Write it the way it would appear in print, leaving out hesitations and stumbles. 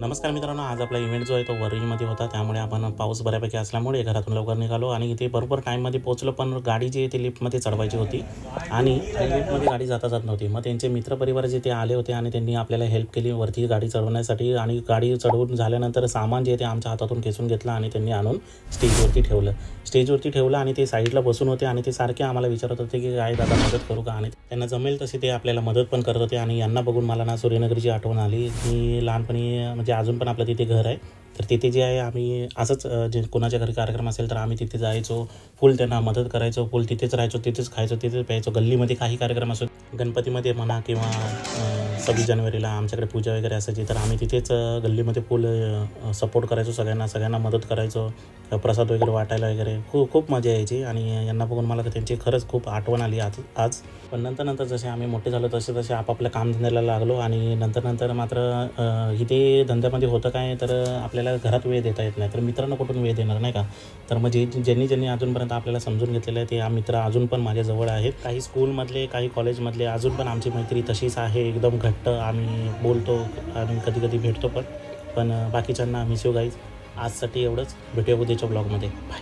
नमस्कार मित्रांनो, आज आपला इव्हेंट जो आहे तो वरळीमध्ये होता. त्यामुळे आपण पाऊस बऱ्यापैकी असल्यामुळे घरातून लवकर निघालो आणि इथे बरोबर टाईममध्ये पोहोचलो. पण गाडी जी आहे ती लिफ्टमध्ये चढवायची होती आणि लिफ्टमध्ये गाडी जात नव्हती. मग त्यांचे मित्रपरिवार जिथे आले होते आणि त्यांनी आपल्याला हेल्प केली वरती गाडी चढवण्यासाठी. आणि गाडी चढवून झाल्यानंतर सामान जे आहे ते आमच्या हातातून खेचून घेतलं आणि त्यांनी आणून स्टेजवरती ठेवलं आणि ते साईडला बसून होते आणि ते सारखे आम्हाला विचारत होते की काय दादा मदत करू का. आणि त्यांना जमेल तसे ते आपल्याला मदत पण करत होते. आणि यांना बघून मला ना सूर्यनगरीची आठवण आली. मी लहानपणी म्हणजे अजून पण आपलं तिथे घर आहे, तर तिथे जे आहे आम्ही असंच जे कोणाच्या घरी कार्यक्रम असेल तर आम्ही तिथे जायचो, फुल त्यांना मदत करायचो, फुल तिथेच राहायचो, तिथेच खायचो, तिथेच प्यायचो. गल्लीमध्ये काही कार्यक्रम असो, गणपतीमध्ये म्हणा किंवा 26 जानेवारीला आमच्याकडे पूजा वगैरे असायची, तर आम्ही तिथेच गल्लीमध्ये फुल सपोर्ट करायचो, सगळ्यांना मदत करायचो, प्रसाद वगैरे वाटायला वगैरे खूप मजा यायची. आणि यांना बघून मला त्यांची खरंच खूप आठवण आली आज. पण नंतर जसे आम्ही मोठे झालो तसे आपापल्या कामधंद्याला लागलो. आणि नंतर मात्र इथे धंद्यामध्ये होतं काय, तर आपल्याला घरात वेळ देता येत नाही, तर मित्रांना कुठून वेळ देणार नाही का. तर मग ज्यांनी अजूनपर्यंत आपल्याला समजून घेतलेलं आहे ते मित्र अजून पण माझ्याजवळ आहेत. काही स्कूलमधले, काही कॉलेजमधले, अजून पण आमची मैत्री तशीच आहे, एकदम घट्ट. आम्ही बोलतो आणि कधी भेटतो पण बाकीच्यांना मिस यू गाईज. आजसाठी एवढंच. भेटूया उद्याच्या ब्लॉगमध्ये. बाय.